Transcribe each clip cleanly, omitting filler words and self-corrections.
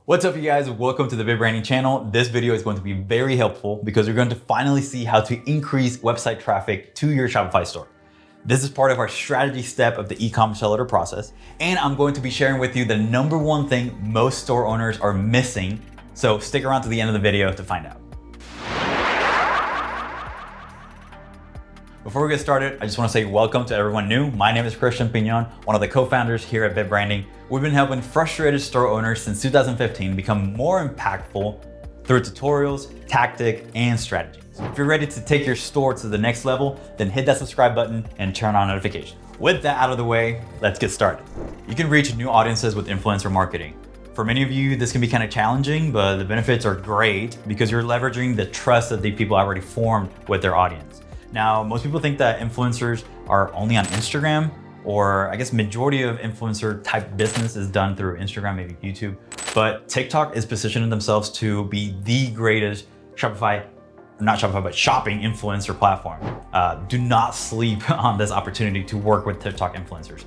What's up, you guys? Welcome to the VidBranding channel. This video is going to be very helpful because you're going to finally see how to increase website traffic to your Shopify store. This is part of our strategy step of the e-commerce seller process, and I'm going to be sharing with you the number one thing most store owners are missing. So stick around to the end of the video to find out. Before we get started, I just want to say welcome to everyone new. My name is Christian Pignon, one of the co-founders here at VidBranding. We've been helping frustrated store owners since 2015 become more impactful through tutorials, tactics, and strategies. If you're ready to take your store to the next level, then hit that subscribe button and turn on notifications. With that out of the way, let's get started. You can reach new audiences with influencer marketing. For many of you, this can be kind of challenging, but the benefits are great because you're leveraging the trust that the people already formed with their audience. Now, most people think that influencers are only on Instagram, or I guess majority of influencer type business is done through Instagram, maybe YouTube, but TikTok is positioning themselves to be the greatest shopping influencer platform. Do not sleep on this opportunity to work with TikTok influencers.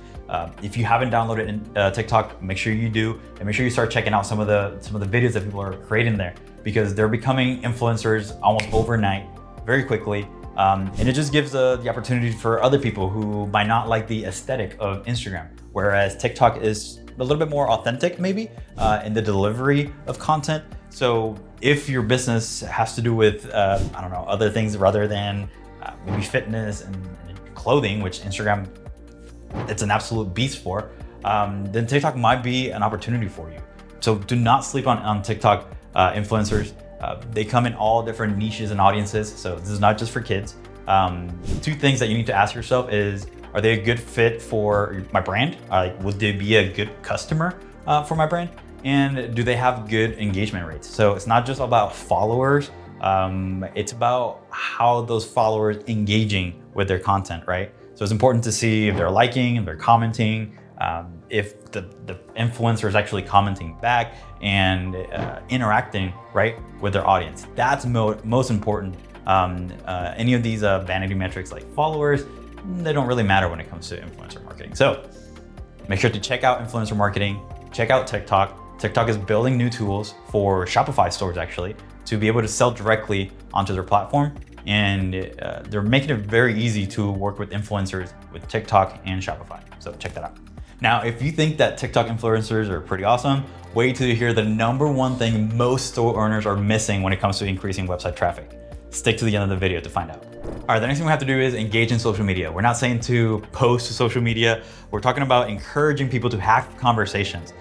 If you haven't downloaded TikTok, make sure you do, and make sure you start checking out some of the videos that people are creating there, because they're becoming influencers almost overnight, very quickly. And it just gives the opportunity for other people who might not like the aesthetic of Instagram, whereas TikTok is a little bit more authentic maybe in the delivery of content. So if your business has to do with, other things rather than maybe fitness and clothing, which Instagram, it's an absolute beast for, then TikTok might be an opportunity for you. So do not sleep on TikTok influencers. They come in all different niches and audiences, so this is not just for kids. Two things that you need to ask yourself is, are they a good fit for my brand? Would they be a good customer for my brand? And do they have good engagement rates? So it's not just about followers, it's about how those followers engaging with their content, right? So it's important to see if they're liking, if they're commenting, if the influencer is actually commenting back and interacting right with their audience. That's most important. Any of these vanity metrics like followers, they don't really matter when it comes to influencer marketing. So make sure to check out influencer marketing, check out TikTok. TikTok is building new tools for Shopify stores actually to be able to sell directly onto their platform. And they're making it very easy to work with influencers with TikTok and Shopify. So check that out. Now, if you think that TikTok influencers are pretty awesome, wait till you hear the number one thing most store owners are missing when it comes to increasing website traffic. Stick to the end of the video to find out. All right, the next thing we have to do is engage in social media. We're not saying to post to social media. We're talking about encouraging people to have conversations,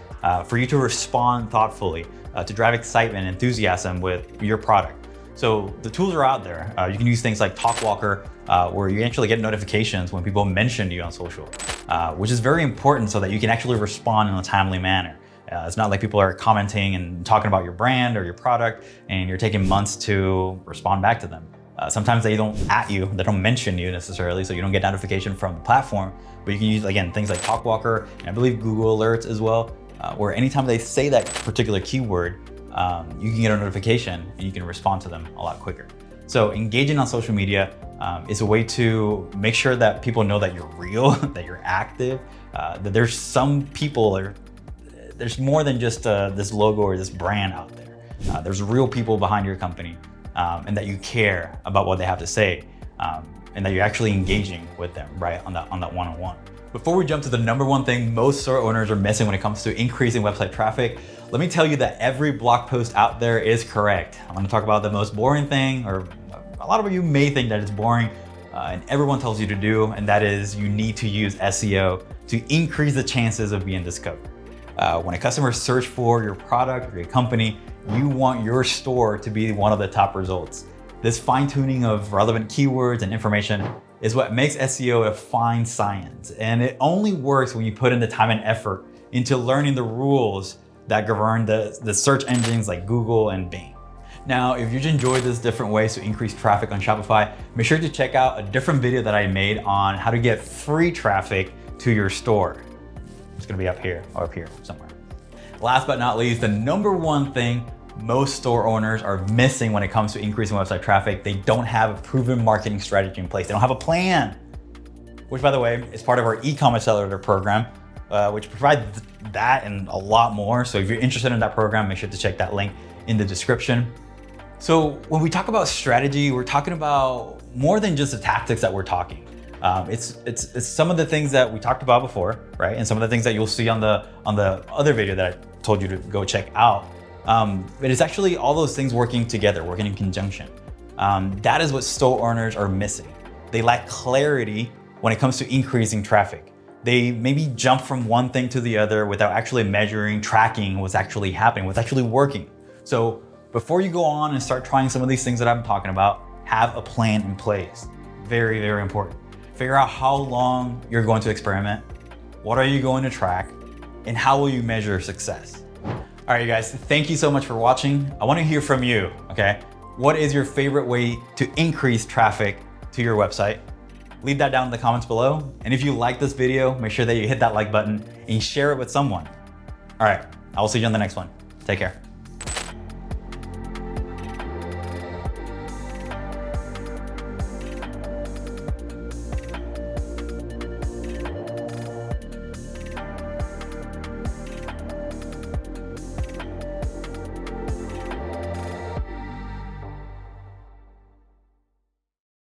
for you to respond thoughtfully, to drive excitement and enthusiasm with your product. So the tools are out there. You can use things like Talkwalker, where you actually get notifications when people mention you on social, which is very important so that you can actually respond in a timely manner. It's not like people are commenting and talking about your brand or your product and you're taking months to respond back to them. Sometimes they don't they don't mention you necessarily, so you don't get notification from the platform, but you can use, again, things like Talkwalker, and I believe Google Alerts as well, where anytime they say that particular keyword, you can get a notification and you can respond to them a lot quicker. So engaging on social media is a way to make sure that people know that you're real, that you're active, that there's some people, there's more than just this logo or this brand out there. There's real people behind your company, and that you care about what they have to say, and that you're actually engaging with them, right, on that one-on-one. Before we jump to the number one thing most store owners are missing when it comes to increasing website traffic, let me tell you that every blog post out there is correct. I'm gonna talk about the most boring thing, or a lot of you may think that it's boring, and everyone tells you to do, and that is you need to use SEO to increase the chances of being discovered. When a customer search for your product or your company, you want your store to be one of the top results. This fine-tuning of relevant keywords and information is what makes SEO a fine science. And it only works when you put in the time and effort into learning the rules that govern the search engines like Google and Bing. Now, if you enjoyed this different ways to increase traffic on Shopify, make sure to check out a different video that I made on how to get free traffic to your store. It's gonna be up here or up here somewhere. Last but not least, the number one thing most store owners are missing when it comes to increasing website traffic, they don't have a proven marketing strategy in place. They don't have a plan, which, by the way, is part of our e-commerce seller program. which provides that and a lot more. So if you're interested in that program, make sure to check that link in the description. So when we talk about strategy, we're talking about more than just the tactics that we're talking. It's some of the things that we talked about before, right? And some of the things that you'll see on the other video that I told you to go check out. But it's actually all those things working together, working in conjunction. That is what store owners are missing. They lack clarity when it comes to increasing traffic. They maybe jump from one thing to the other without actually measuring, tracking what's actually happening, what's actually working. So before you go on and start trying some of these things that I'm talking about, have a plan in place. Very, very important. Figure out how long you're going to experiment, what are you going to track, and how will you measure success. All right, you guys, thank you so much for watching. I want to hear from you, okay? What is your favorite way to increase traffic to your website? Leave that down in the comments below. And if you like this video, make sure that you hit that like button and share it with someone. All right, I will see you on the next one. Take care.